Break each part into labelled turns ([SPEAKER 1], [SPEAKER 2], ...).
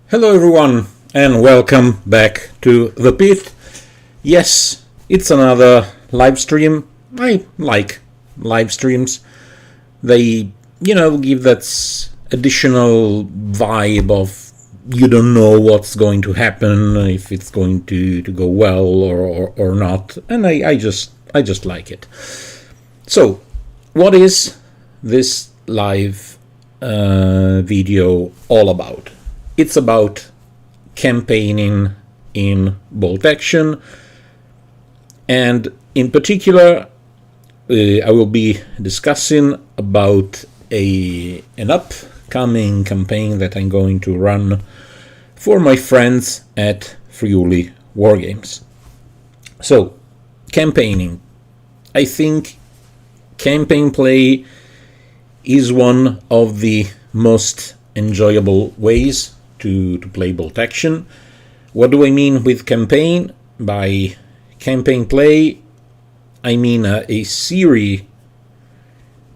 [SPEAKER 1] Hello everyone and welcome back to the pit. Yes, it's another live stream. I like live streams. They, give that additional vibe of you don't know what's going to happen, if it's going to go well or not, and I just like it. So, what is this live video all about? It's about campaigning in Bolt Action, and in particular I will be discussing about an upcoming campaign that I'm going to run for my friends at Friuli Wargames. So, campaigning. I think campaign play is one of the most enjoyable ways to play Bolt Action. What do I mean with campaign? By campaign play, I mean a series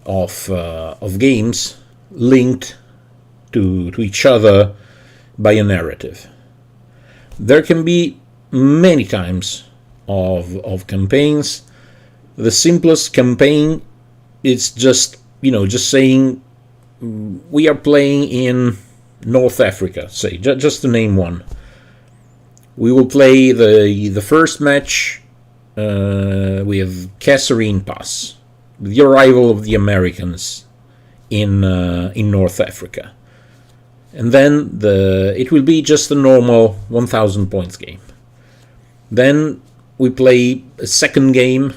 [SPEAKER 1] of games linked to each other by a narrative. There can be many types of campaigns. The simplest campaign is just saying we are playing in North Africa, say, just to name one. We will play the first match with Kasserine Pass, the arrival of the Americans in North Africa, and then it will be just a normal 1,000 points game. Then we play a second game,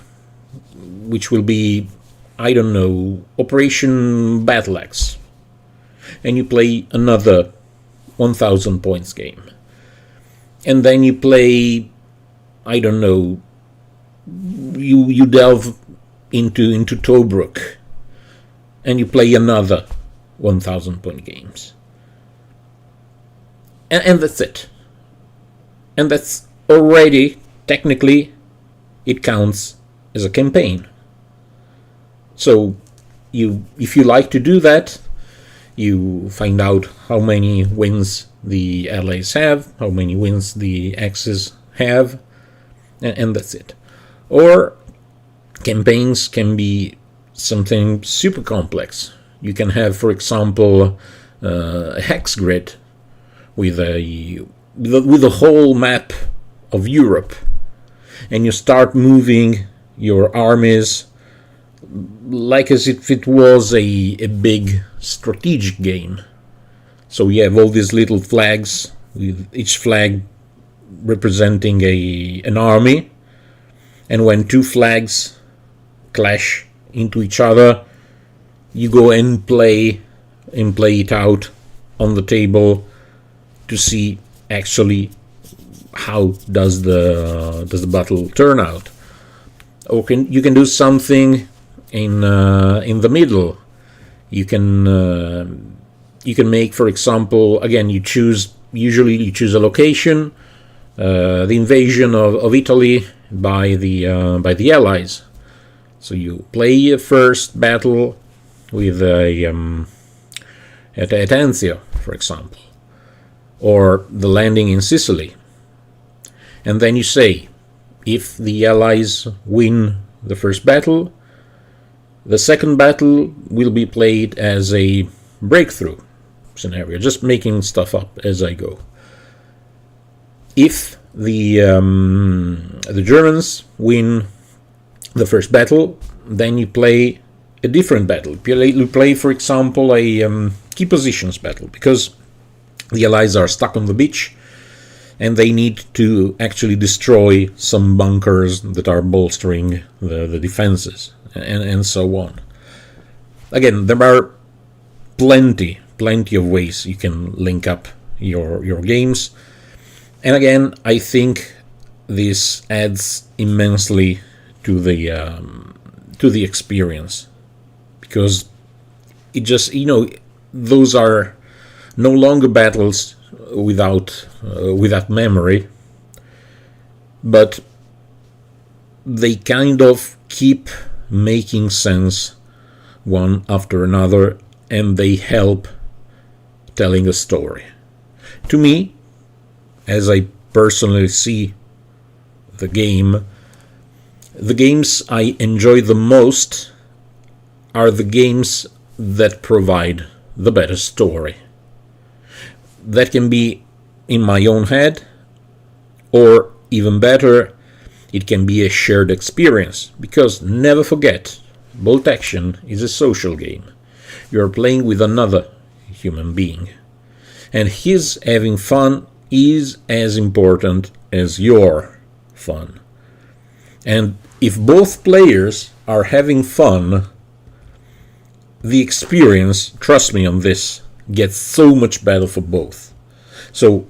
[SPEAKER 1] which will be, I don't know, Operation Battle Axe. And you play another 1,000 points game. And then you play, I don't know, you delve into Tobruk, and you play another 1,000 point games. And that's it. And that's already, technically, it counts as a campaign. So, if you like to do that, you find out how many wins the allies have, how many wins the Axis have, and that's it. Or campaigns can be something super complex. You can have, for example, a hex grid with a whole map of Europe, and you start moving your armies like as if it was a big strategic game. So you have all these little flags, with each flag representing an army, and when two flags clash into each other, you go and play it out on the table to see actually how does the battle turn out. Or you can do something in the middle. You can make, for example, again, usually you choose a location. The invasion of Italy by the allies. So you play a first battle with at Anzio, for example, or the landing in Sicily, and then you say, if the allies win the first battle, the second battle will be played as a breakthrough scenario, just making stuff up as I go. If the Germans win the first battle, then you play a different battle. You play, for example, a key positions battle, because the allies are stuck on the beach and they need to actually destroy some bunkers that are bolstering the defenses, and so on. Again, there are plenty of ways you can link up your games, and again, I think this adds immensely to the experience, because it just, those are no longer battles without memory, but they kind of keep making sense one after another, and they help telling a story. To me, as I personally see the games I enjoy the most are the games that provide the better story. That can be in my own head, or even better, it can be a shared experience, because never forget, Bolt Action is a social game. You're playing with another human being, and his having fun is as important as your fun. And if both players are having fun, the experience, trust me on this, gets so much better for both. So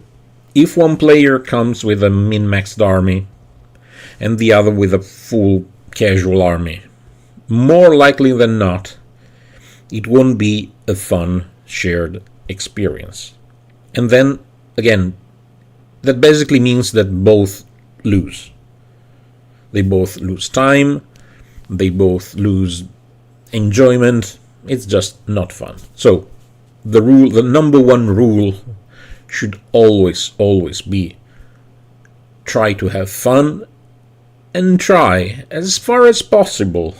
[SPEAKER 1] if one player comes with a min-maxed army and the other with a full casual army, more likely than not, it won't be a fun shared experience. And then, again, that basically means that both lose. They both lose time, they both lose enjoyment, it's just not fun. So, the number one rule should always be try to have fun, and try, as far as possible,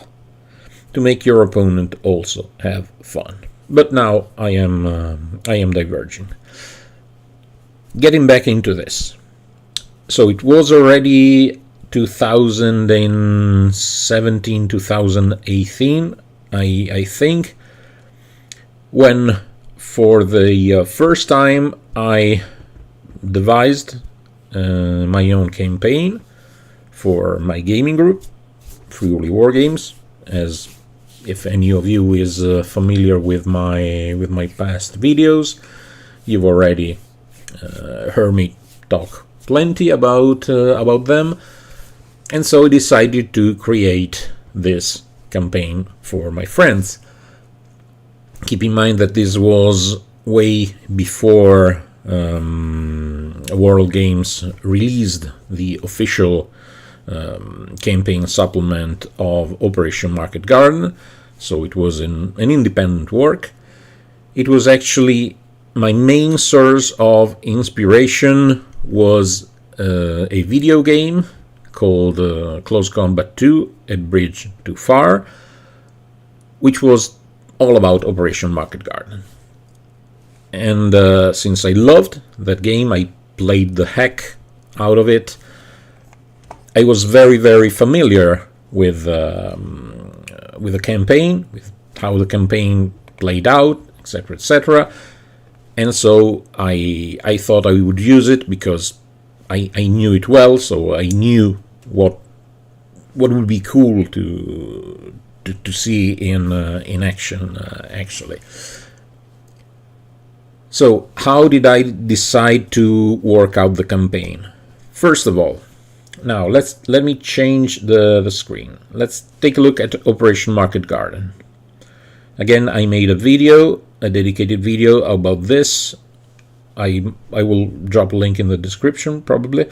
[SPEAKER 1] to make your opponent also have fun. But now I am diverging. Getting back into this. So it was already 2017, 2018, I think, when for the first time I devised my own campaign for my gaming group, Friuli War Games. As if any of you is familiar with my past videos, you've already heard me talk plenty about them, and so I decided to create this campaign for my friends. Keep in mind that this was way before World Games released the official campaign supplement of Operation Market Garden, so it was an independent work. It was actually my main source of inspiration was a video game called Close Combat 2 at Bridge Too Far, which was all about Operation Market Garden. And since I loved that game, I played the heck out of it. I was very, very familiar with the campaign, with how the campaign played out, etc., etc. And so I thought I would use it because I knew it well, so I knew what would be cool to see in action, actually. So how did I decide to work out the campaign? First of all, now let me change the screen. Let's take a look at Operation Market Garden. Again, I made a dedicated video about this. I will drop a link in the description, probably.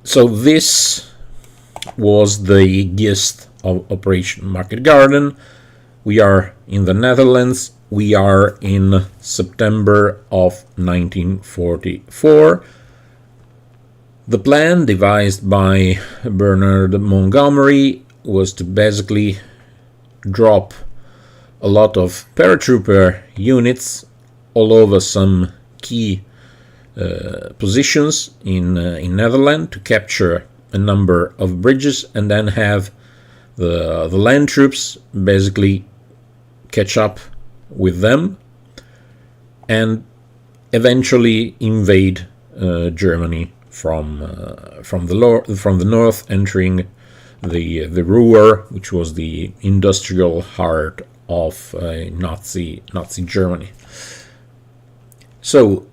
[SPEAKER 1] So this was the gist of Operation Market Garden. We are in the Netherlands. We are in September of 1944. The plan devised by Bernard Montgomery was to basically drop a lot of paratrooper units all over some key positions in Netherlands to capture a number of bridges, and then have the land troops basically catch up with them and eventually invade Germany from the north, entering the Ruhr, which was the industrial heart of Nazi Germany. So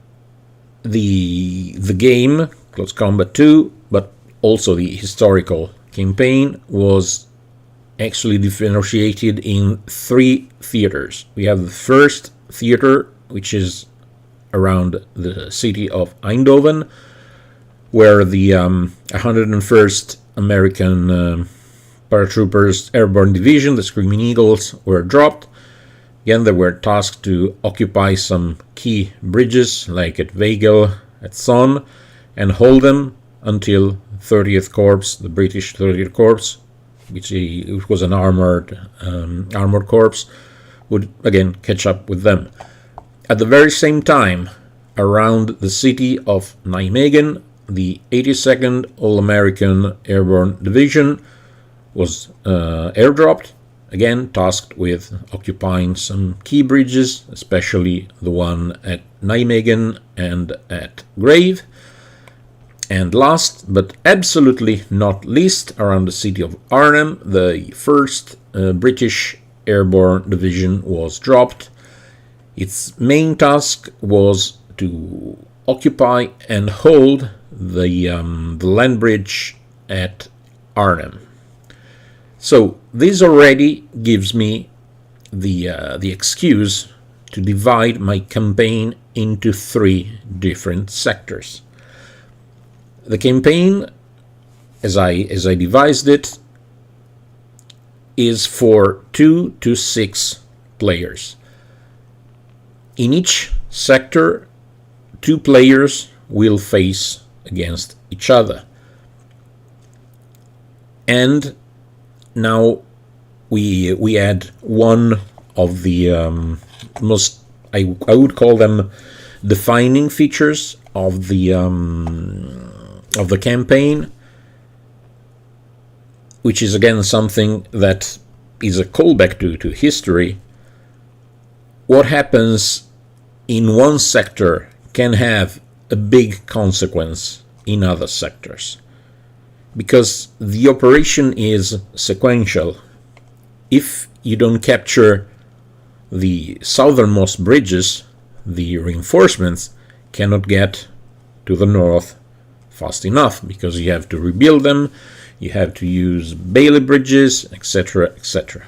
[SPEAKER 1] the game Close Combat 2, but also the historical campaign, was actually differentiated in 3 theaters. We have the first theater, which is around the city of Eindhoven, where the 101st American Paratroopers Airborne Division, the Screaming Eagles, were dropped. Again, they were tasked to occupy some key bridges, like at Weigel, at Son, and hold them until 30th Corps, the British 30th Corps, which was an armored corps, would again catch up with them. At the very same time, around the city of Nijmegen, the 82nd All-American Airborne Division was airdropped, again tasked with occupying some key bridges, especially the one at Nijmegen and at Grave. And last, but absolutely not least, around the city of Arnhem, the 1st British Airborne Division was dropped. Its main task was to occupy and hold the land bridge at Arnhem. So this already gives me the excuse to divide my campaign into 3 different sectors. The campaign, as I devised it, is for 2 to 6 players. In each sector, 2 players will face against each other. And now we add one of the most, I would call them, defining features of the campaign, which is again something that is a callback to history. What happens in one sector can have a big consequence in other sectors, because the operation is sequential. If you don't capture the southernmost bridges, the reinforcements cannot get to the north fast enough, because you have to rebuild them, you have to use Bailey bridges, etc., etc.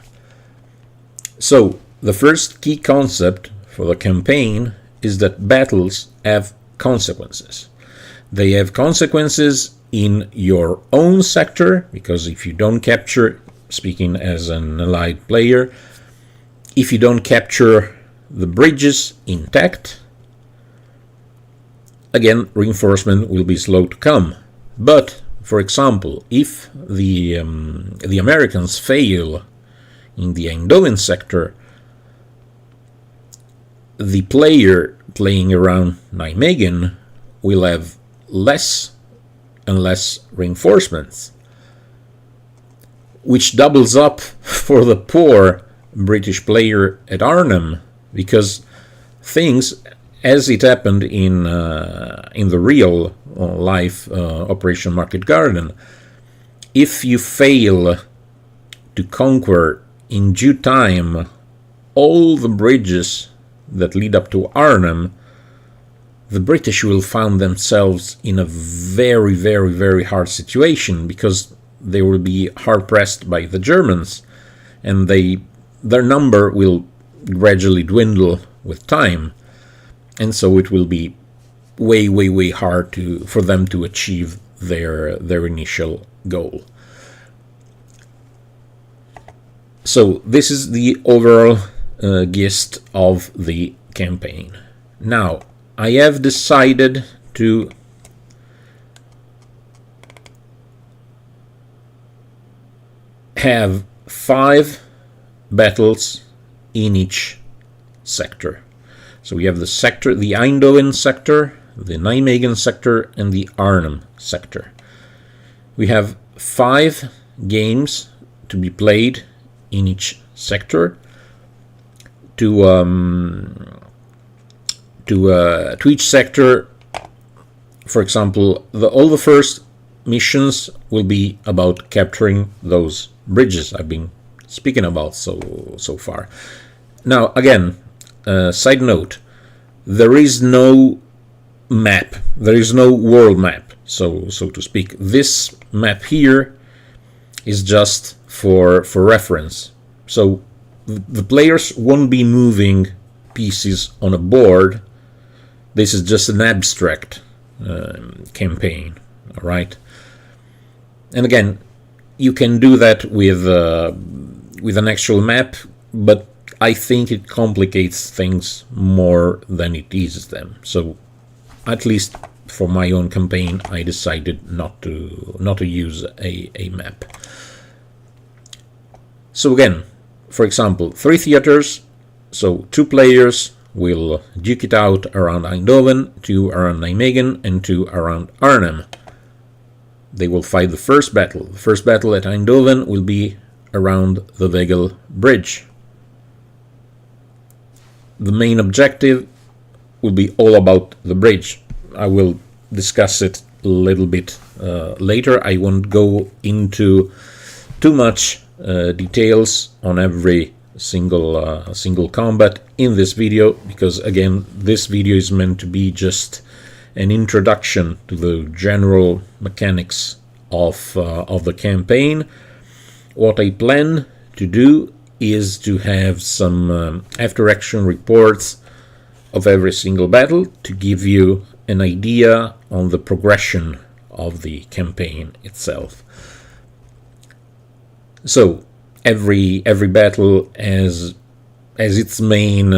[SPEAKER 1] So the first key concept for the campaign is that battles have consequences. They have consequences in your own sector, because if you don't capture, speaking as an allied player, if you don't capture the bridges intact, again, reinforcement will be slow to come. But, for example, if the Americans fail in the Eindhoven sector, the player playing around Nijmegen will have less and less reinforcements, which doubles up for the poor British player at Arnhem, because things, as it happened in the real life Operation Market Garden, if you fail to conquer in due time all the bridges that lead up to Arnhem, the British will find themselves in a very, very, very hard situation, because they will be hard-pressed by the Germans, and their number will gradually dwindle with time, and so it will be way, way, way hard for them to achieve their initial goal. So this is the overall gist of the campaign. Now I have decided to have 5 battles in each sector. So we have the sector, the Eindhoven sector, the Nijmegen sector, and the Arnhem sector. We have 5 games to be played in each sector. To each sector, for example, all the first missions will be about capturing those bridges I've been speaking about so far. Now, again, side note, there is no map, there is no world map, so to speak. This map here is just for reference. So the players won't be moving pieces on a board. This is just an abstract campaign, all right? And again, you can do that with an actual map, but I think it complicates things more than it eases them. So, at least for my own campaign, I decided not to use a map. So again, for example, 3 theaters. So 2 players will duke it out around Eindhoven, 2 around Nijmegen, and 2 around Arnhem. They will fight the first battle. The first battle at Eindhoven will be around the Wegel Bridge. The main objective will be all about the bridge. I will discuss it a little bit later. I won't go into too much details on every single combat in this video, because again, this video is meant to be just an introduction to the general mechanics of the campaign. What I plan to do is to have some after action reports of every single battle to give you an idea on the progression of the campaign itself. So every battle has its main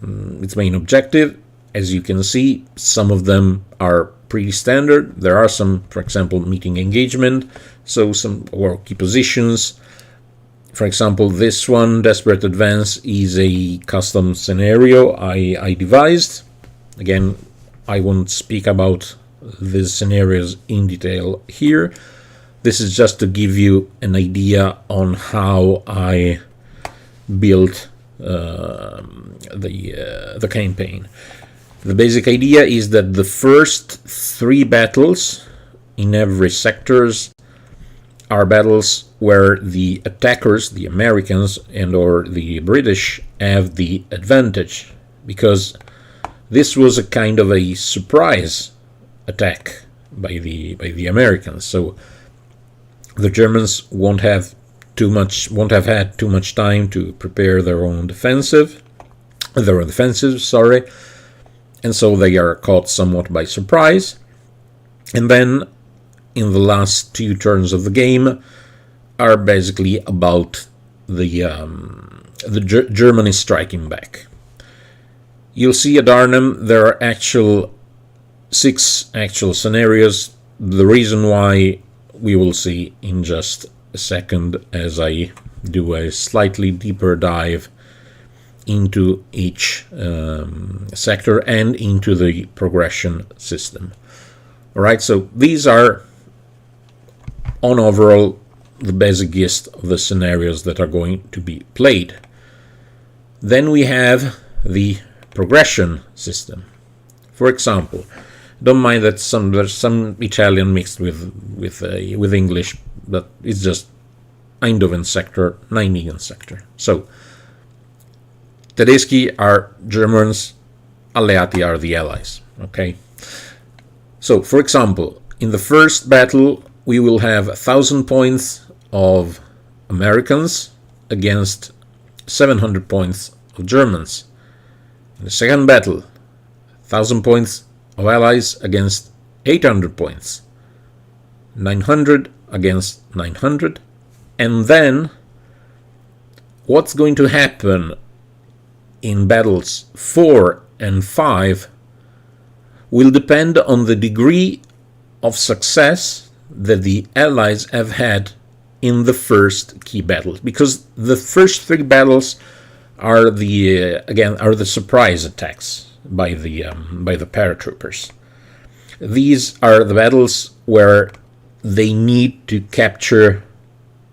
[SPEAKER 1] objective. As you can see, some of them are pretty standard. There are some, for example, meeting engagement, so some or key positions. For example, this one, Desperate Advance, is a custom scenario I devised. Again, I won't speak about these scenarios in detail here. This is just to give you an idea on how I built the campaign. The basic idea is that the first 3 battles in every sectors are battles where the attackers, the Americans and or the British, have the advantage, because this was a kind of a surprise attack by the Americans. So the Germans won't have had too much time to prepare their own defensives, and so they are caught somewhat by surprise. And then in the last 2 turns of the game are basically about Germany striking back. You'll see at Arnhem there are 6 actual scenarios. The reason why we will see in just a second as I do a slightly deeper dive into each sector and into the progression system. Alright, so these are on overall the basic gist of the scenarios that are going to be played. Then we have the progression system. For example, don't mind that there's some Italian mixed with English, but it's just Eindhoven sector, Nijmegen sector. So Tedeschi are Germans, Alleati are the Allies. Okay. So, for example, in the first battle, we will have 1,000 points of Americans against 700 points of Germans. In the second battle, 1,000 points of Allies against 800 points 900 against 900. And then what's going to happen in battles 4 and 5 will depend on the degree of success that the Allies have had in the first key battles, because the first 3 battles are the surprise attacks by the paratroopers. These are the battles where they need to capture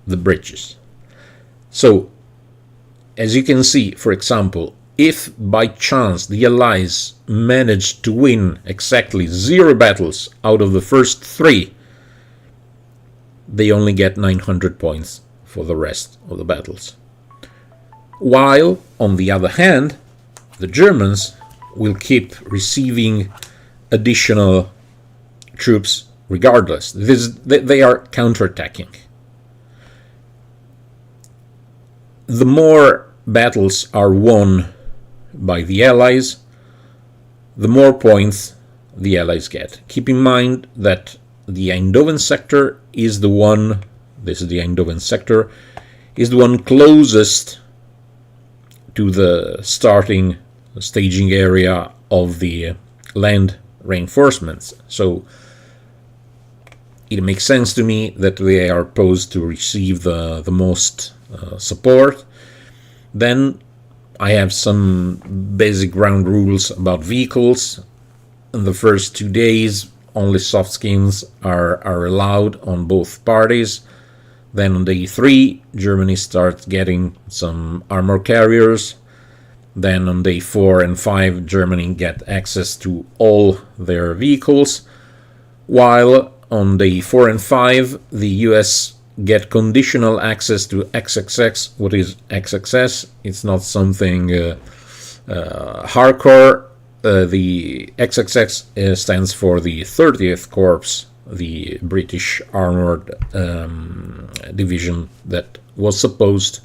[SPEAKER 1] the bridges. So, as you can see, for example, if by chance the Allies manage to win exactly 0 battles out of the first 3, they only get 900 points for the rest of the battles. While, on the other hand, the Germans will keep receiving additional troops regardless. They are counterattacking. The more battles are won by the Allies, the more points the Allies get. Keep in mind that the Eindhoven sector is the one, this is the Eindhoven sector, is the one closest to the staging area of the land reinforcements. So it makes sense to me that they are posed to receive the most support. Then I have some basic ground rules about vehicles. In the first 2 days, only soft skins are allowed on both parties. Then on day 3, Germany starts getting some armor carriers. Then on day 4 and 5, Germany get access to all their vehicles. While on day 4 and 5, the US get conditional access to XXX. What is XXS? It's not something hardcore. The XXX stands for the 30th Corps, the British armored division that was supposed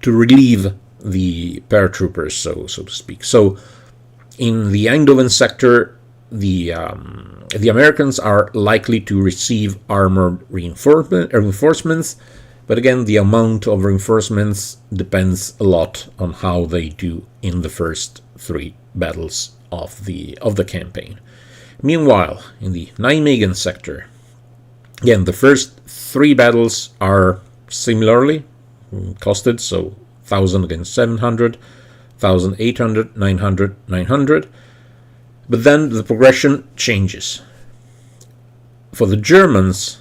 [SPEAKER 1] to relieve the paratroopers, so to speak. So in the Eindhoven sector, the Americans are likely to receive armored reinforcements, but again, the amount of reinforcements depends a lot on how they do in the first 3 battles of the campaign. Meanwhile, in the Nijmegen sector, again, the first 3 battles are similarly costed, so 1000 against 700, 1800, 900, 900. But then the progression changes. For the Germans,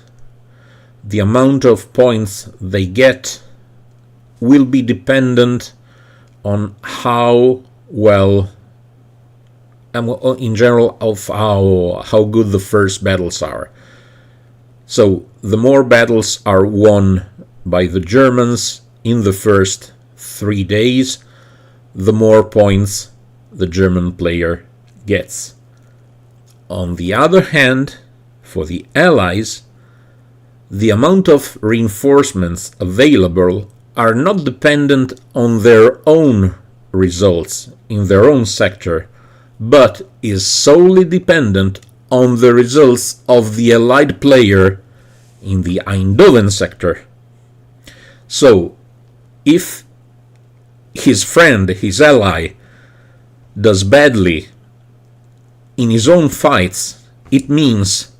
[SPEAKER 1] the amount of points they get will be dependent on how well, and in general, of how good the first battles are. So the more battles are won by the Germans in the first 3 days, the more points the German player gets. On the other hand, for the Allies, the amount of reinforcements available are not dependent on their own results in their own sector, but is solely dependent on the results of the Allied player in the Eindhoven sector. So, if his friend, his ally, does badly in his own fights, it means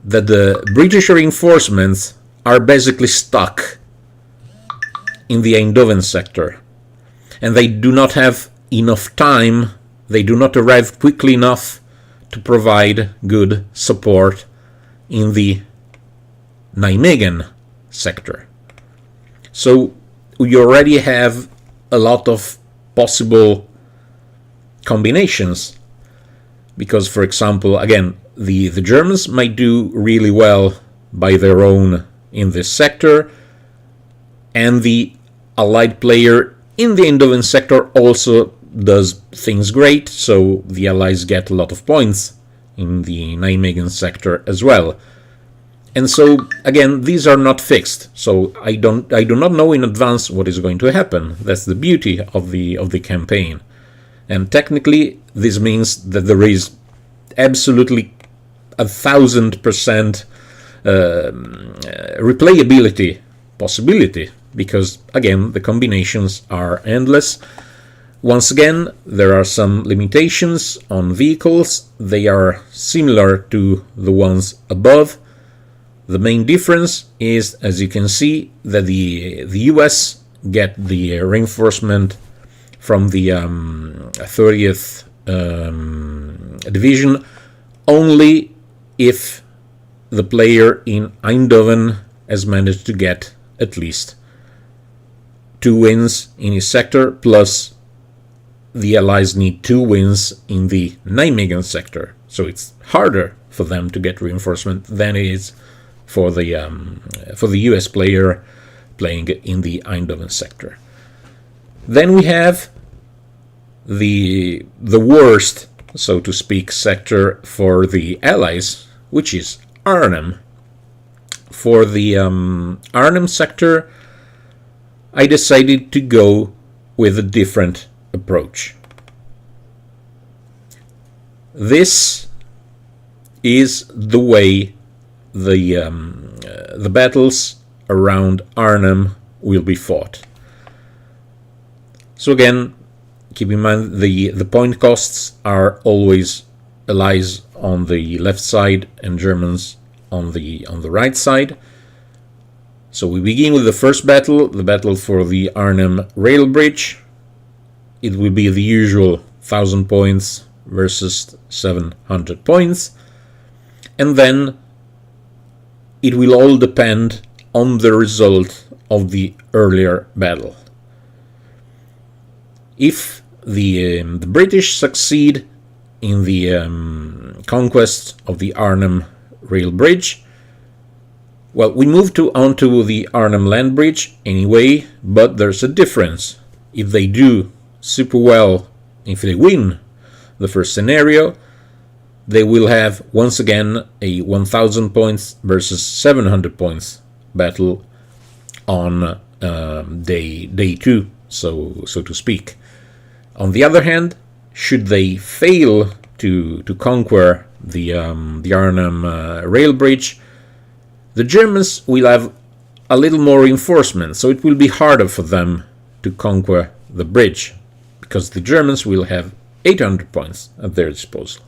[SPEAKER 1] that the British reinforcements are basically stuck in the Eindhoven sector, and they do not have enough time, they do not arrive quickly enough to provide good support in the Nijmegen sector. So we already have a lot of possible combinations, because, for example, again, the Germans might do really well by their own in this sector, and the Allied player in the Eindhoven sector also does things great, so the Allies get a lot of points in the Nijmegen sector as well. And so, again, these are not fixed, so I do not know in advance what is going to happen. That's the beauty of the campaign. And technically, this means that there is absolutely 1000% replayability possibility, because again the combinations are endless. Once again, there are some limitations on vehicles. They are similar to the ones above. The main difference is, as you can see, that the US get the reinforcement from the 30th division only if the player in Eindhoven has managed to get at least 2 wins in his sector, plus the Allies need 2 wins in the Nijmegen sector. So it's harder for them to get reinforcement than it is for the US player playing in the Eindhoven sector. Then we have the worst, so to speak, sector for the Allies, which is Arnhem. For the Arnhem sector, I decided to go with a different approach. This is the way the battles around Arnhem will be fought. So again, keep in mind the point costs are always Allies on the left side and Germans on the right side. So we begin with the first battle, the battle for the Arnhem rail bridge. It will be the usual 1000 points versus 700 points, and then it will all depend on the result of the earlier battle. If the British succeed in the conquest of the Arnhem rail bridge, well, we move onto the Arnhem land bridge anyway, but there's a difference. If they do super well, if they win the first scenario, they will have once again a 1000 points versus 700 points battle on day 2, so to speak. On the other hand, should they fail to conquer the Arnhem rail bridge, the Germans will have a little more reinforcement, so it will be harder for them to conquer the bridge, because the Germans will have 800 points at their disposal.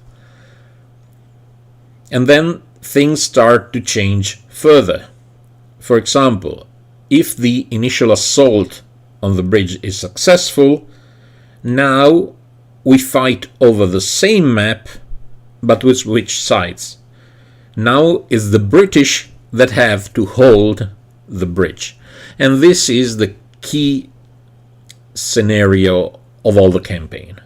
[SPEAKER 1] And then things start to change further. For example, if the initial assault on the bridge is successful, now we fight over the same map, but with which sides? Now it's the British that have to hold the bridge. And this is the key scenario of all the campaign.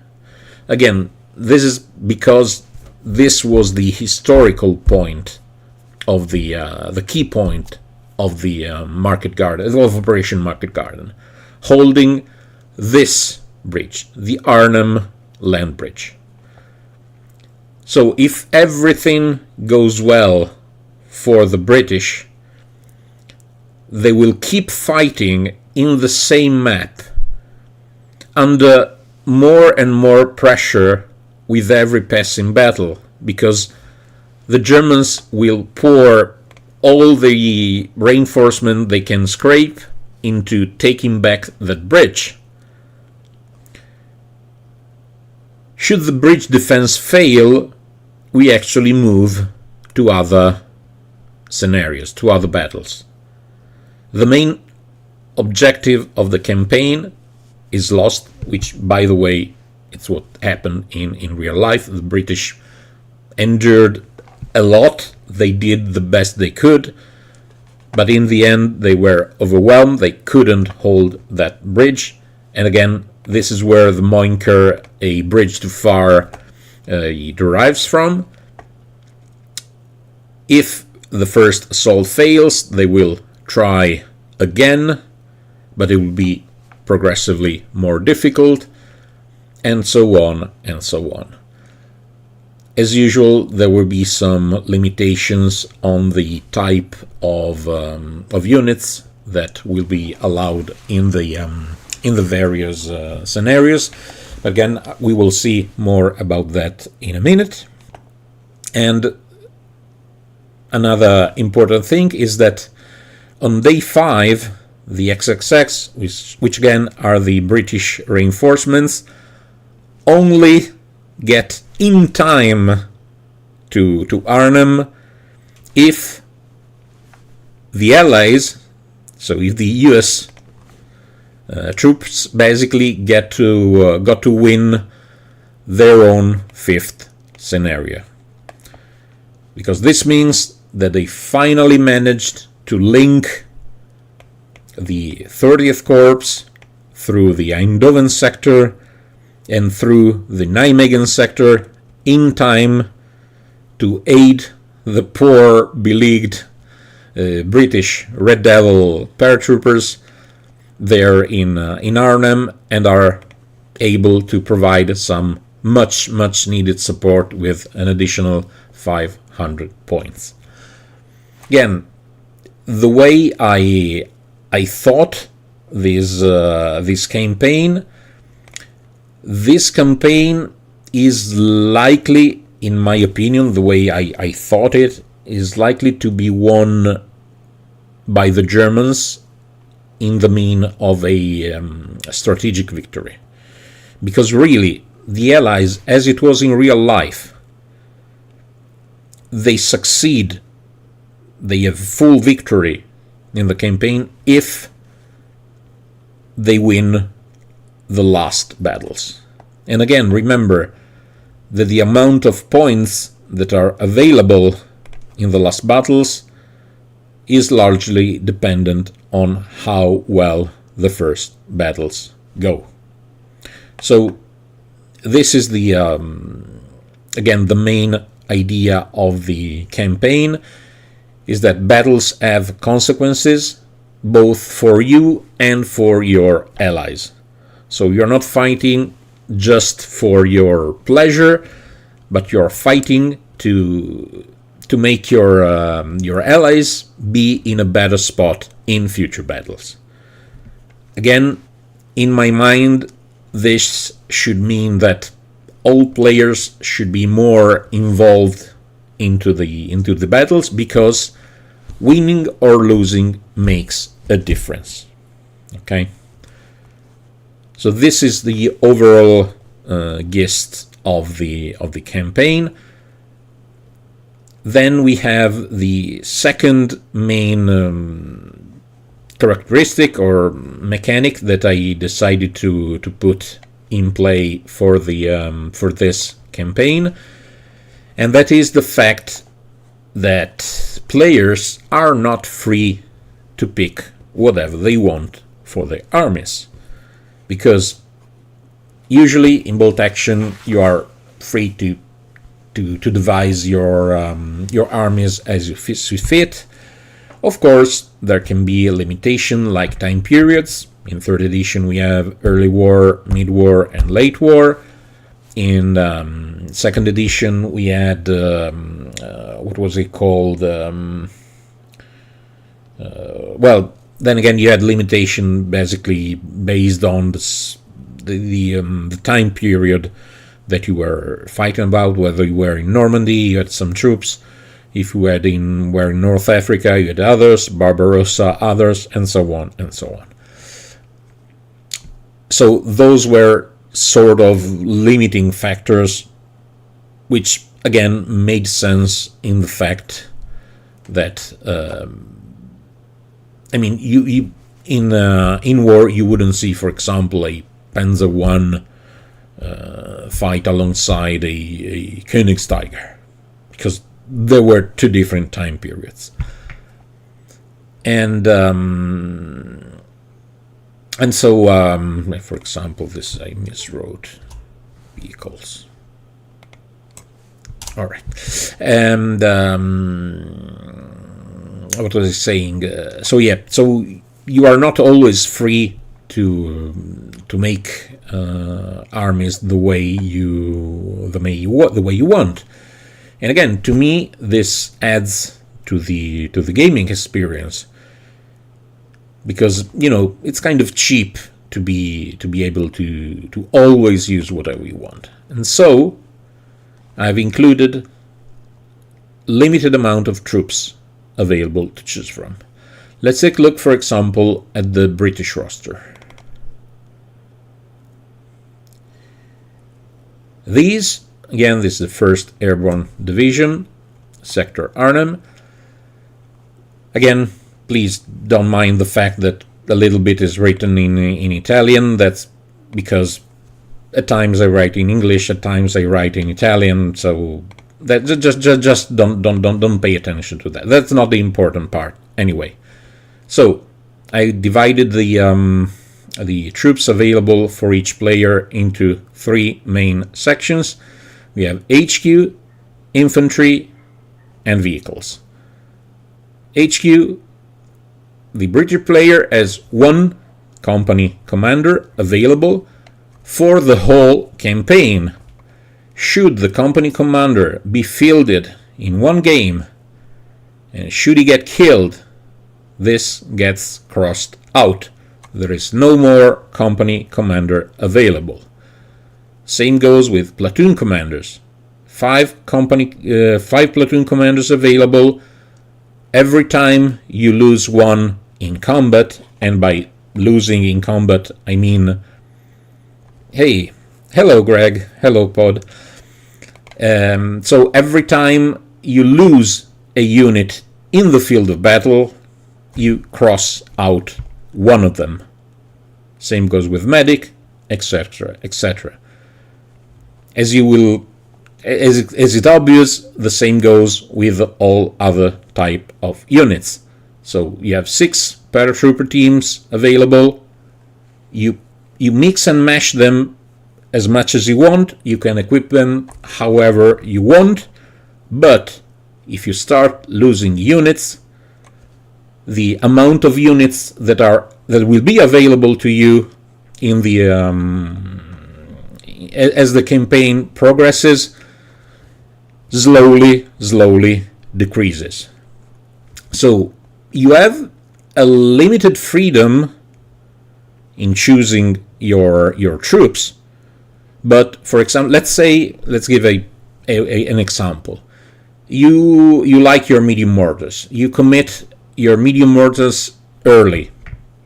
[SPEAKER 1] Again, this is because this was the historical point of the key point of the Market Garden, of Operation Market Garden, holding this bridge, the Arnhem land bridge. So if everything goes well for the British, they will keep fighting in the same map under more and more pressure with every passing battle, because the Germans will pour all the reinforcement they can scrape into taking back that bridge. Should the bridge defense fail, we actually move to other scenarios, to other battles. The main objective of the campaign is lost, which, by the way, it's what happened in real life. The British endured a lot. They did the best they could, but in the end they were overwhelmed. They couldn't hold that bridge. And again, this is where the Moinker, a bridge too far, derives from. If the first assault fails, they will try again, but it will be progressively more difficult, and so on and so on. As usual, there will be some limitations on the type of units that will be allowed in the various scenarios. Again, we will see more about that in a minute. And another important thing is that on day 5, the XXX, which again are the British reinforcements, only get in time to Arnhem if the Allies, so if the US troops basically got to win their own 5th scenario. Because this means that they finally managed to link the 30th Corps through the Eindhoven sector and through the Nijmegen sector in time to aid the poor, beleaguered British Red Devil paratroopers there in Arnhem, and are able to provide some much needed support with an additional 500 points. Again, the way I thought this campaign is likely, in my opinion, the way I thought it, is likely to be won by the Germans in the mean of a strategic victory. Because really, the Allies, as it was in real life, they succeed, they have full victory in the campaign if they win the last battles. And again, remember that the amount of points that are available in the last battles is largely dependent on how well the first battles go. So this is the again, the main idea of the campaign, is that battles have consequences both for you and for your allies. So you're not fighting just for your pleasure, but you're fighting to make your allies be in a better spot in future battles. Again, in my mind, this should mean that all players should be more involved into the battles, because winning or losing makes a difference. Okay, so this is the overall gist of the campaign. Then we have the second main characteristic or mechanic that I decided to put in play for this campaign, and that is the fact that players are not free to pick whatever they want for their armies, because usually in bolt action you are free to devise your armies as you see fit. Of course, there can be a limitation like time periods. In 3rd edition we have early war, mid-war, and late war. In 2nd edition we had what was it called? Well, then again, you had limitation basically based on the time period that you were fighting about. Whether you were in Normandy, you had some troops. If you were in North Africa, you had others, Barbarossa, others, and so on and so on. So those were sort of limiting factors, which again made sense in the fact that I mean, you in war you wouldn't see, for example, a Panzer I fight alongside a Königstiger, because there were two different time periods. And so, for example, this I miswrote vehicles. All right, and what was I saying? So yeah, so you are not always free to make armies the way you want. And again, to me, this adds to the gaming experience, because it's kind of cheap to be able to always use whatever you want. And so I've included limited amount of troops available to choose from. Let's take a look, for example, at the British roster. These, again, this is the 1st Airborne Division, Sector Arnhem. Again, please don't mind the fact that a little bit is written in Italian. That's because at times I write in English, at times I write in Italian. So that just don't pay attention to that. That's not the important part anyway. So I divided the troops available for each player into 3 main sections. We have HQ, infantry, and vehicles. HQ, the British player has 1 company commander available for the whole campaign. Should the company commander be fielded in 1 game, and should he get killed, this gets crossed out. There is no more company commander available. Same goes with platoon commanders. 5 platoon commanders available. Every time you lose 1 in combat, and by losing in combat I mean, hey, hello Greg, hello Pod. So every time you lose a unit in the field of battle, you cross out 1 of them. Same goes with medic, etc., etc. As it's obvious, the same goes with all other type of units. So you have 6 paratrooper teams available. You mix and mash them as much as you want. You can equip them however you want. But if you start losing units, the amount of units that will be available to you in the as the campaign progresses slowly decreases. So you have a limited freedom in choosing your troops. But for example, let's give an example. You like your medium mortars. You commit your medium mortars early.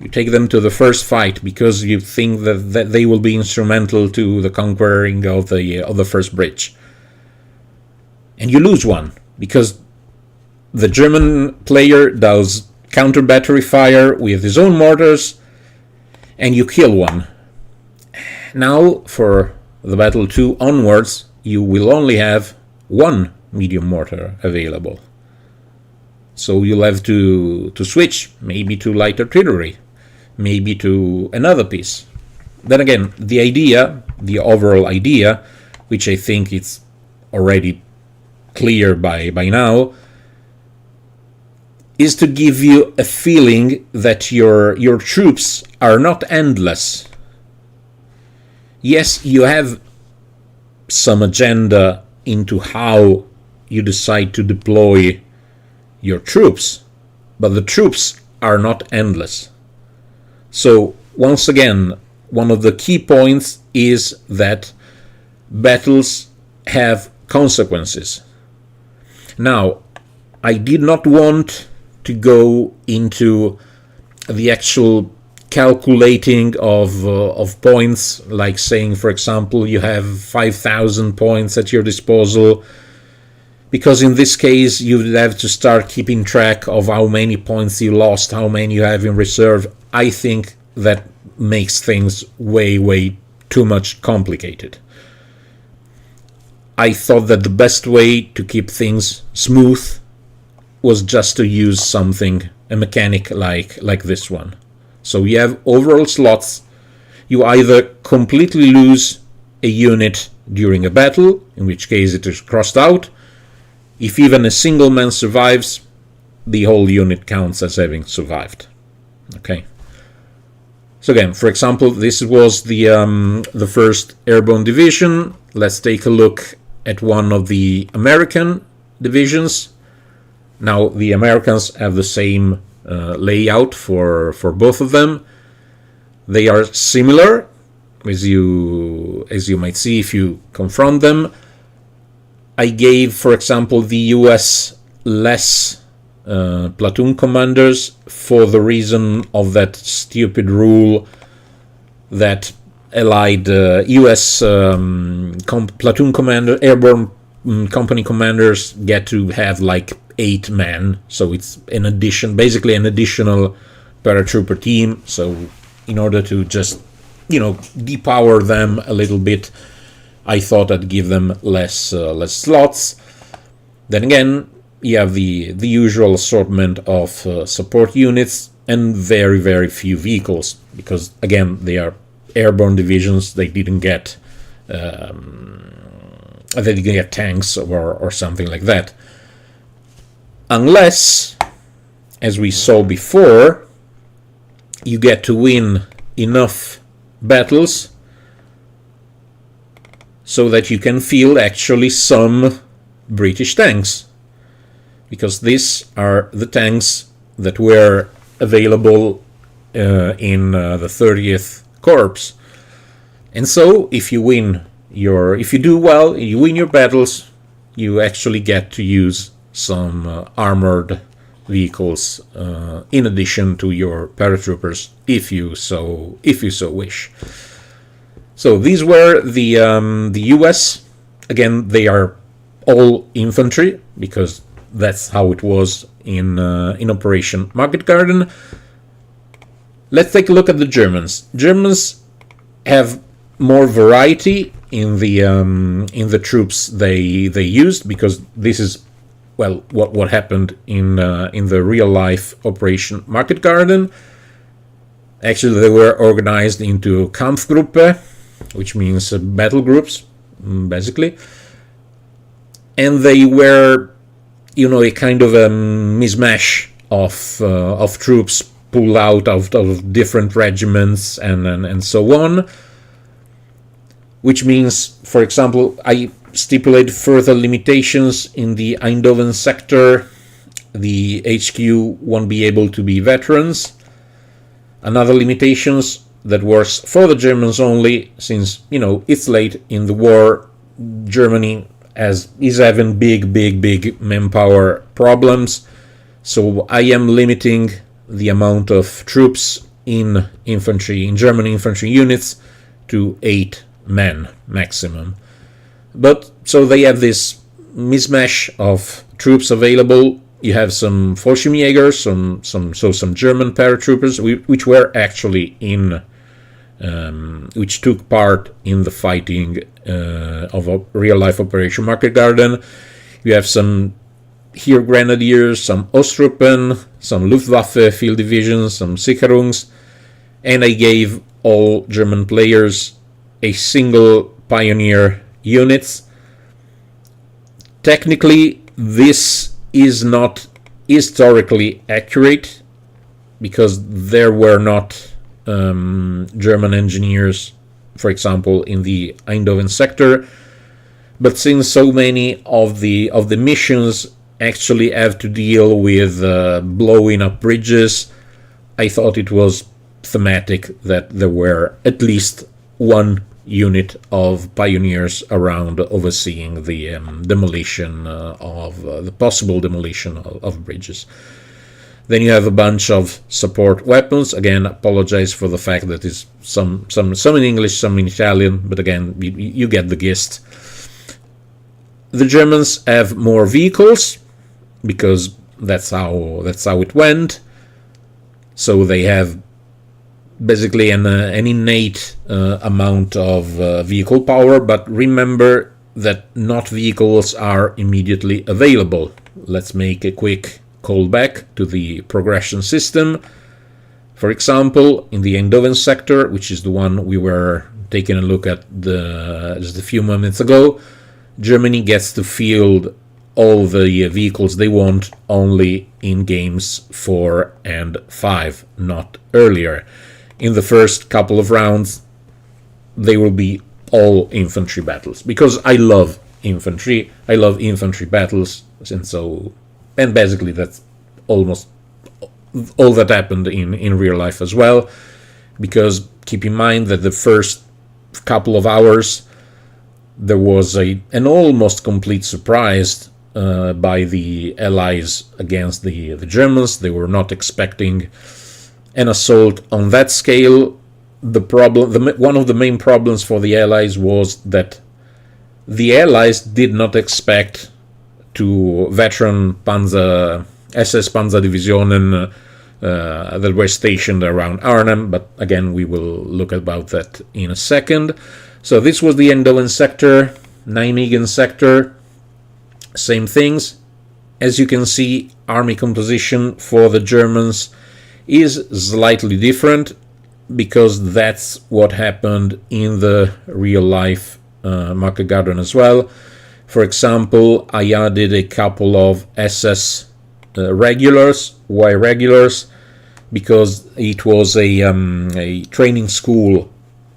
[SPEAKER 1] You take them to the first fight because you think that they will be instrumental to the conquering of the first bridge. And you lose 1 because the German player does counter battery fire with his own mortars, and you kill 1. Now, for the battle 2 onwards, you will only have 1 medium mortar available. So you'll have to switch, maybe to light artillery, maybe to another piece. Then again, the overall idea, which I think it's already clear by now, is to give you a feeling that your troops are not endless. Yes, you have some agenda into how you decide to deploy your troops, but the troops are not endless. So once again, one of the key points is that battles have consequences. Now, I did not want to go into the actual calculating of points, like saying, for example, you have 5,000 points at your disposal, because in this case you would have to start keeping track of how many points you lost, how many you have in reserve. I think that makes things way too much complicated. I thought that the best way to keep things smooth was just to use something, a mechanic like this one. So you have overall slots. You either completely lose a unit during a battle, in which case it is crossed out. If even a single man survives, the whole unit counts as having survived. Okay. So again, for example, this was the 1st Airborne Division. Let's take a look at one of the American divisions. Now, the Americans have the same layout for both of them. They are similar, as you might see if you confront them. I gave, for example, the US less platoon commanders for the reason of that stupid rule that allied US platoon commander, airborne company commanders get to have like 8 men. So it's an addition, basically an additional paratrooper team. So in order to just, depower them a little bit, I thought I'd give them less slots. Then again, you have the usual assortment of support units and very, very few vehicles, because again, they are airborne divisions. They didn't get tanks or something like that, unless, as we saw before, you get to win enough battles so that you can field actually some British tanks, because these are the tanks that were available in the 30th Corps. And so if you do well, you win your battles, you actually get to use some armored vehicles in addition to your paratroopers, if you so wish. So these were the US. Again, they are all infantry, because that's how it was in Operation Market Garden. Let's take a look at the Germans. Germans have more variety in the troops they used, because this is, well, what happened in the real life Operation Market Garden. Actually, they were organized into Kampfgruppe, which means battle groups, basically, and they were, a kind of a mismatch of troops pulled out of different regiments and so on. Which means, for example, I stipulated further limitations in the Eindhoven sector. The HQ won't be able to be veterans. Another limitations that works for the Germans only, since, it's late in the war. Germany is having big manpower problems. So I am limiting the amount of troops in German infantry units to 8 men maximum. But so they have this mismatch of troops available. You have some Fallschirmjäger, some German paratroopers, which were actually which took part in the fighting of a real life Operation Market Garden. You have some Heer Grenadiers, some Ostruppen, some Luftwaffe field divisions, some Sicherungs, and I gave all German players a single Pioneer units. Technically, this is not historically accurate, because there were not German engineers, for example, in the Eindhoven sector. But since so many of the missions actually have to deal with blowing up bridges, I thought it was thematic that there were at least one unit of Pioneers around overseeing the demolition the possible demolition of bridges. Then you have a bunch of support weapons. Again, apologize for the fact that it's some in English, some in Italian, but again, you get the gist. The Germans have more vehicles, because that's how it went. So they have basically an innate amount of vehicle power, but remember that not vehicles are immediately available. Let's make a quick callback to the progression system. For example, in the Eindhoven sector, which is the one we were taking a look at just a few moments ago, Germany gets to field all the vehicles they want only in games 4 and 5, not earlier. In the first couple of rounds, they will be all infantry battles, because I love infantry. I love infantry battles, and basically that's almost all that happened in real life as well. Because keep in mind that the first couple of hours there was an almost complete surprise by the Allies against the Germans. They were not expecting an assault on that scale. One of the main problems for the Allies was that the Allies did not expect veteran SS Panzerdivisionen that were stationed around Arnhem, but again we will look about that in a second. So this was the Eindhoven sector, Nijmegen sector, same things. As you can see, army composition for the Germans is slightly different, because that's what happened in the real life Market Garden as well. For example, I added a couple of SS regulars. Why regulars? Because it was a training school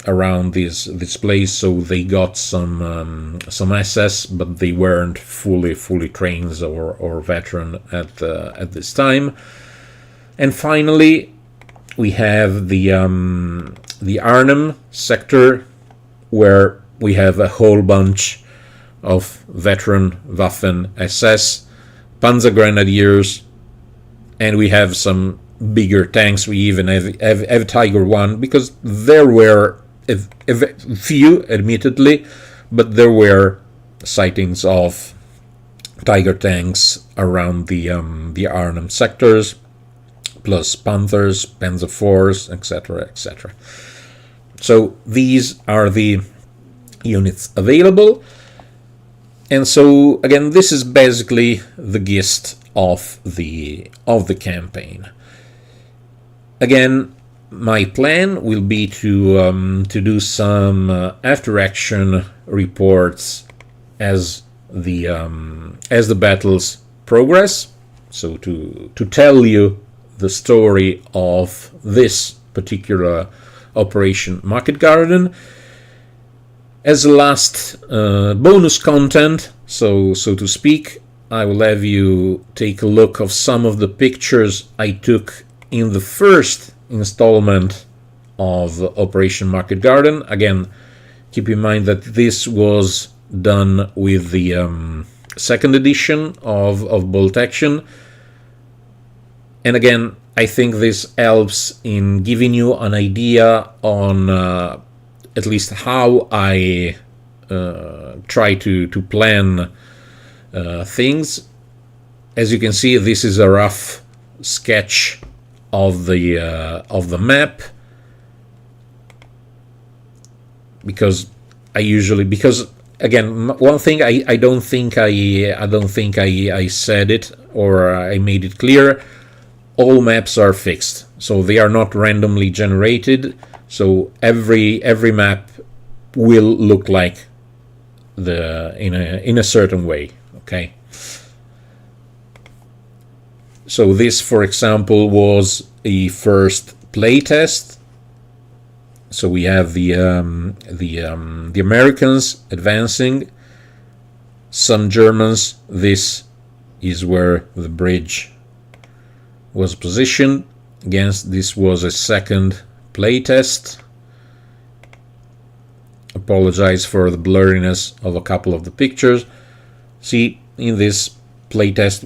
[SPEAKER 1] around this place, so they got some SS, but they weren't fully trained or veteran at this time. And finally, we have the Arnhem sector, where we have a whole bunch of veteran Waffen SS, Panzer Grenadiers, and we have some bigger tanks. We even have Tiger 1, because there were a few, admittedly, but there were sightings of Tiger tanks around the Arnhem sectors, plus Panthers, Panzer IVs, etc., etc. So these are the units available. And so again, this is basically the gist of the campaign. Again, my plan will be to do some after action reports as the battles progress. So to tell you the story of this particular Operation Market Garden. As a last bonus content, so to speak, I will have you take a look of some of the pictures I took in the first installment of Operation Market Garden. Again, keep in mind that this was done with the second edition of Bolt Action. And again, I think this helps in giving you an idea on at least how I try to plan things. As you can see, this is a rough sketch of the map, because again, one thing I don't think I said it, or I made it clear. All maps are fixed, so they are not randomly generated. So every map will look like in a certain way. Okay. So this, for example, was a first playtest. So we have the Americans advancing, some Germans. This is where the bridge was positioned. Against this was a second playtest. Apologize for the blurriness of a couple of the pictures. See, in this playtest,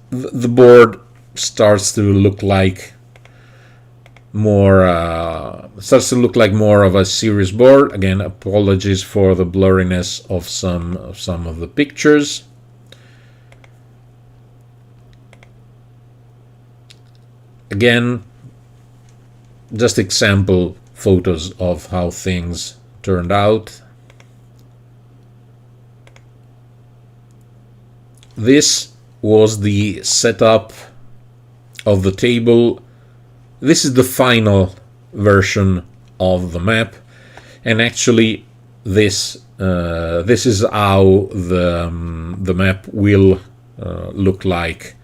[SPEAKER 1] the board starts to look like more of a serious board. Again, apologies for the blurriness of some of the pictures. Again, just example photos of how things turned out. This was the setup of the table. This is the final version of the map, and actually this is how the map will look like,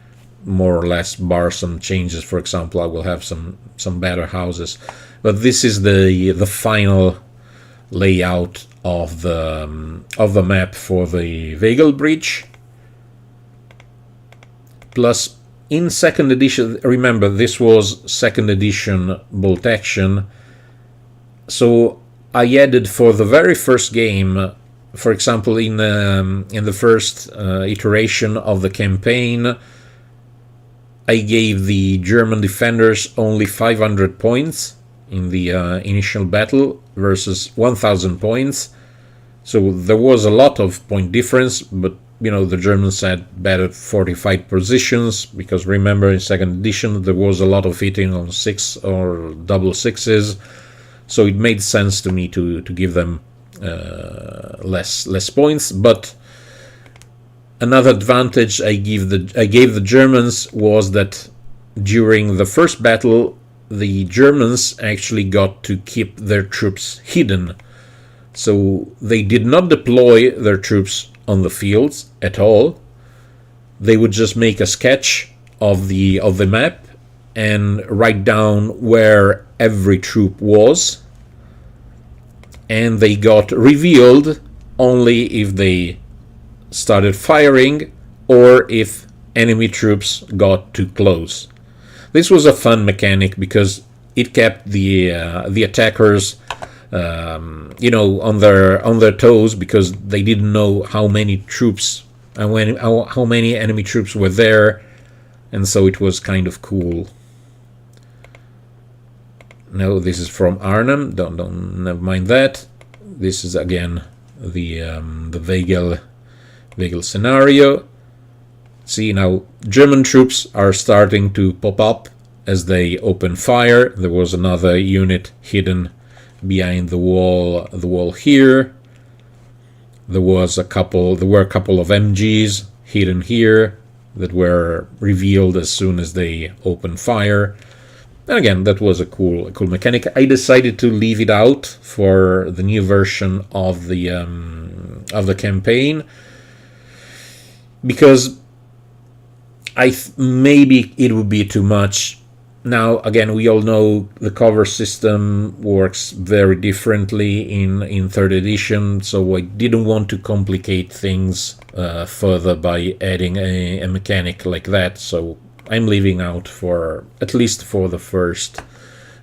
[SPEAKER 1] more or less, bar some changes. For example, I will have some better houses, but this is the final layout of the map for the Weigel Bridge. Plus, in second edition, remember this was second edition Bolt Action, so I added for the very first game for example, in the first iteration of the campaign, I gave the German defenders only 500 points in the initial battle versus 1,000 points. So there was a lot of point difference, but the Germans had better fortified positions, because remember in second edition there was a lot of hitting on 6 or double 6s, so it made sense to me to give them less points. But another advantage I gave the Germans was that during the first battle the Germans actually got to keep their troops hidden. So they did not deploy their troops on the fields at all. They would just make a sketch of the map and write down where every troop was, and they got revealed only if they started firing or if enemy troops got too close. This was a fun mechanic because it kept the attackers on their toes, because they didn't know how many troops and how many enemy troops were there, and so it was kind of cool. No, this is from Arnhem. Don't never mind that. This is again the Weigel scenario. See, now German troops are starting to pop up as they open fire. There was another unit hidden behind the wall here. There were a couple of MGs hidden here that were revealed as soon as they opened fire. And again, that was a cool mechanic. I decided to leave it out for the new version of the campaign, because maybe it would be too much. Now, again, we all know the cover system works very differently in third edition, so I didn't want to complicate things further by adding a mechanic like that. So I'm leaving out at least for the first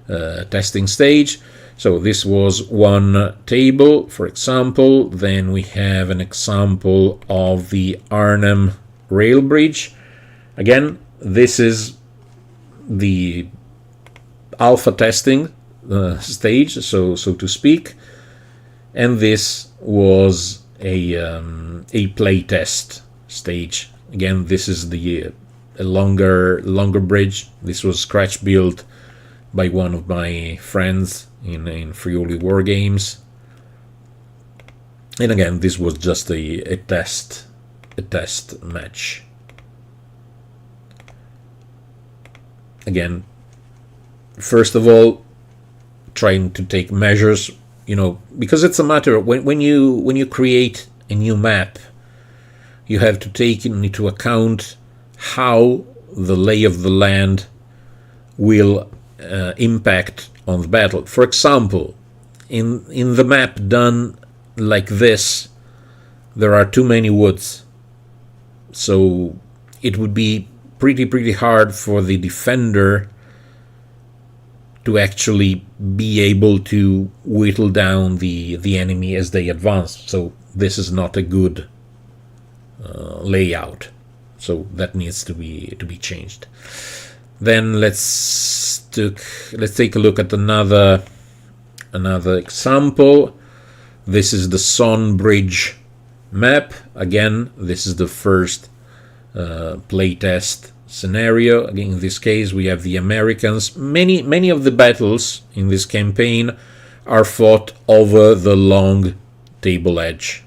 [SPEAKER 1] testing stage. So this was one table, for example. Then we have an example of the Arnhem rail bridge. Again, this is the alpha testing stage, so to speak, and this was a play test stage. Again, this is a longer bridge. This was scratch built by one of my friends in Friuli War Games, and again, this was just a test match. Again, first of all, trying to take measures, because it's a matter of when you create a new map, you have to take into account how the lay of the land will impact on the battle. For example, in the map done like this, there are too many woods, so it would be pretty hard for the defender to actually be able to whittle down the enemy as they advance. So this is not a good layout. So that needs to be changed. Then let's take a look at another example. This is the Son Bridge map. Again, this is the first playtest scenario. Again, in this case, we have the Americans. Many of the battles in this campaign are fought over the long table edge.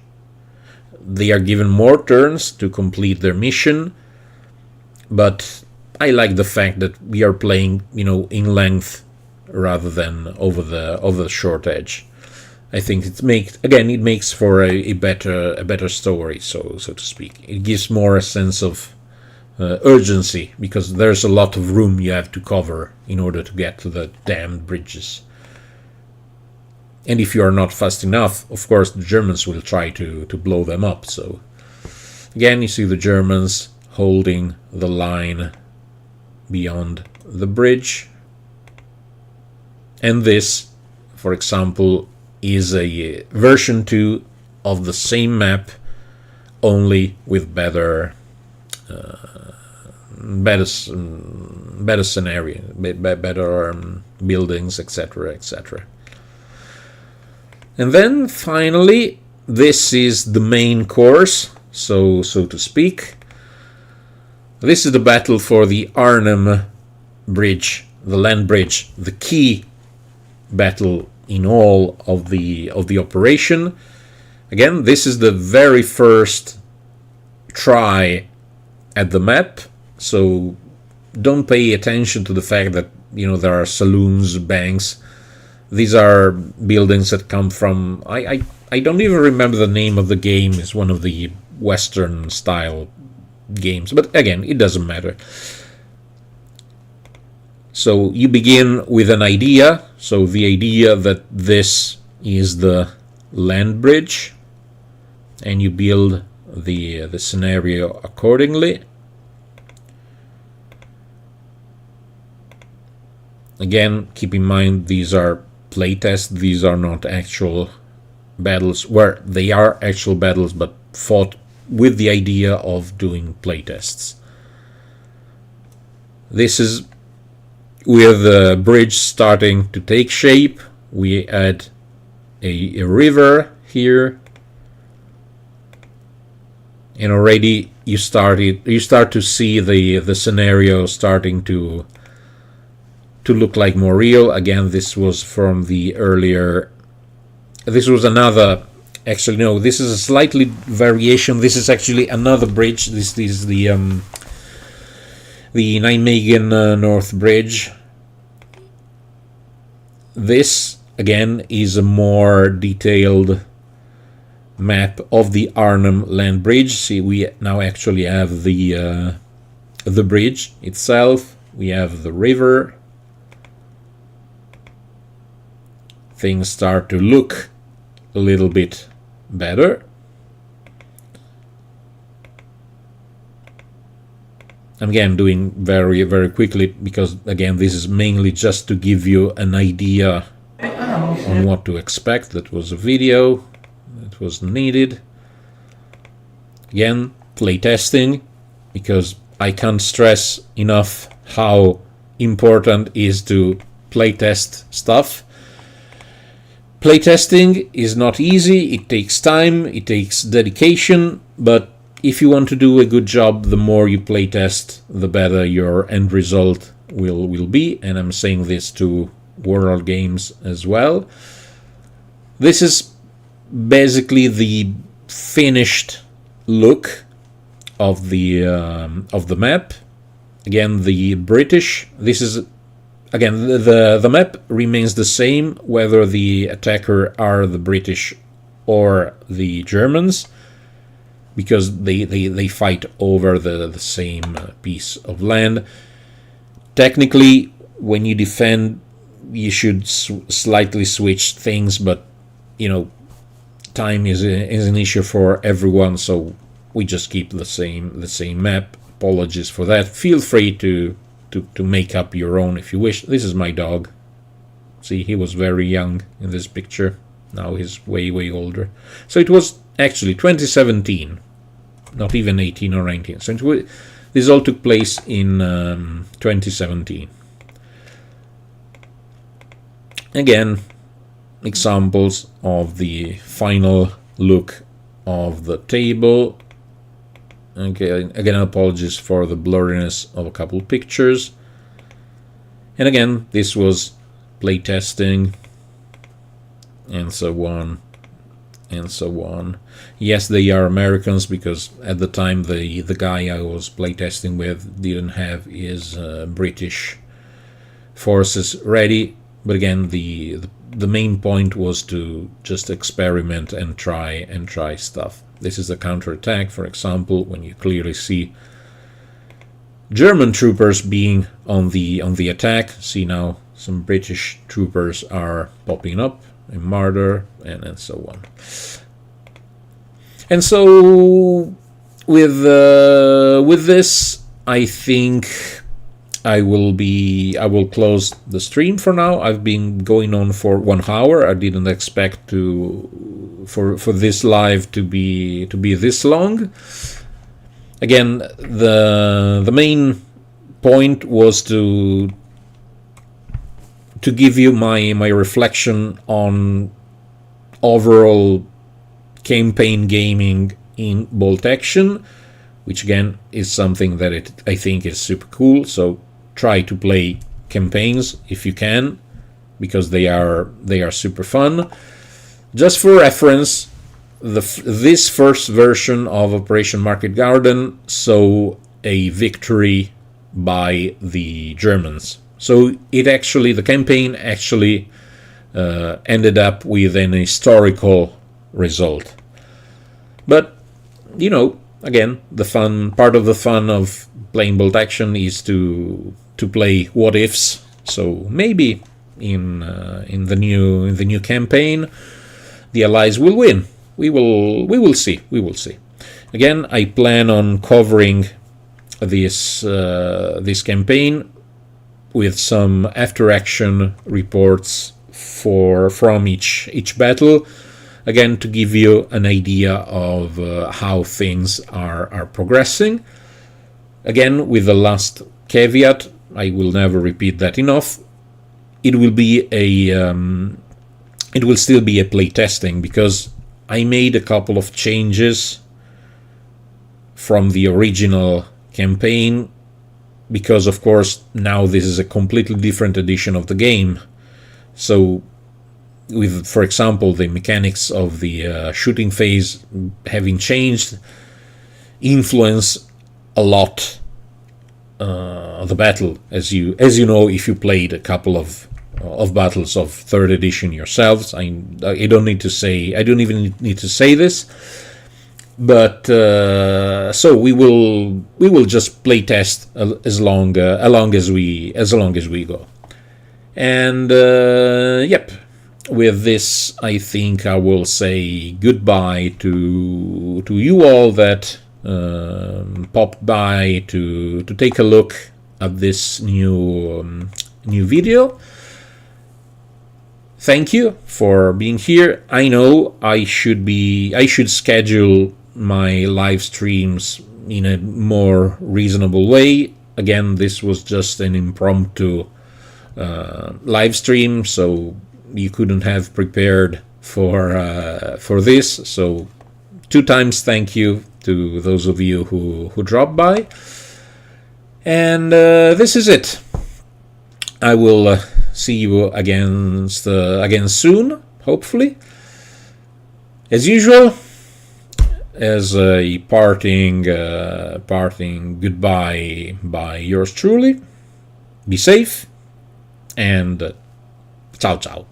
[SPEAKER 1] They are given more turns to complete their mission, but I like the fact that we are playing, in length rather than over the short edge. I think it makes for a better story, so to speak. It gives more a sense of urgency, because there's a lot of room you have to cover in order to get to the damned bridges. And if you are not fast enough, of course, the Germans will try to blow them up. So again, you see the Germans holding the line beyond the bridge. And this, for example, is a version 2 of the same map, only with better scenario, better buildings, etc., etc. And then finally, this is the main course, so to speak. This is the battle for the Arnhem Bridge, the land bridge, the key battle in all of the operation. Again, this is the very first try at the map, so don't pay attention to the fact that there are saloons, banks. These are buildings that come from I don't even remember the name of the game. It's one of the Western style games, but again, it doesn't matter. So you begin with an idea, so the idea that this is the land bridge, and you build the scenario accordingly. Again, keep in mind these are playtests, these are not actual battles, where they are actual battles but fought with the idea of doing playtests. This is with the bridge starting to take shape. We add a river here, and already you start to see the scenario starting to look like more real. Again, this was from the earlier. This was another. Actually, no. This is a slightly variation. This is actually another bridge. This is the Nijmegen North Bridge. This again is a more detailed map of the Arnhem land bridge. See, we now actually have the bridge itself. We have the river. Things start to look a little bit better. I'm again doing very, very quickly because again this is mainly just to give you an idea on what to expect. That was a video that was needed. Again, playtesting, because I can't stress enough how important it is to playtest stuff. Playtesting is not easy, it takes time, it takes dedication, but if you want to do a good job, the more you playtest, the better your end result will be, and I'm saying this to World games as well. This is basically the finished look of the map. Again, the British, this is again, the map remains the same whether the attacker are the British or the Germans, because they fight over the same piece of land. Technically, when you defend, you should slightly switch things, but time is an issue for everyone, so we just keep the same map. Apologies for that. Feel free to make up your own if you wish. This is my dog. See, he was very young in this picture. Now he's way older. So it was actually 2017, not even 18 or 19. So this all took place in 2017. Again, examples of the final look of the table. Okay, again, apologies for the blurriness of a couple pictures. And again, this was playtesting, and so on, and so on. Yes, they are Americans, because at the time the guy I was playtesting with didn't have his British forces ready. But again, the main point was to just experiment and try stuff. This is a counterattack, for example, when you clearly see German troopers being on the attack. See now some British troopers are popping up, a martyr, and so on. And so with this, I think I will close the stream for now. I've been going on for 1 hour. I didn't expect to for this live to be this long. Again, the main point was to give you my reflection on overall campaign gaming in Bolt Action, which again is something that I think is super cool. So try to play campaigns if you can, because they are super fun. Just for reference, this first version of Operation Market Garden saw a victory by the Germans. So the campaign actually ended up with an historical result. But again, part of the fun of playing Bolt Action is to play what ifs. So maybe in the new campaign, the Allies will win. We will see. Again, I plan on covering this campaign with some after action reports from each battle, again to give you an idea of how things are progressing. Again, with the last caveat, I will never repeat that enough. It will still be a play testing, because I made a couple of changes from the original campaign, because of course now this is a completely different edition of the game. So with, for example, the mechanics of the shooting phase having changed, influence a lot the battle, as you know if you played a couple of battles of 3rd edition yourselves. I don't even need to say this, but so we will just play test as long as we go. And yep, with this I think I will say goodbye to you all that popped by to take a look at this new video. Thank you for being here. I know I should schedule my live streams in a more reasonable way. Again, this was just an impromptu live stream, so you couldn't have prepared for this. So 2 times thank you to those of you who dropped by. And this is it. I will see you again soon, hopefully. As usual, as a parting goodbye by yours truly. Be safe, and ciao ciao.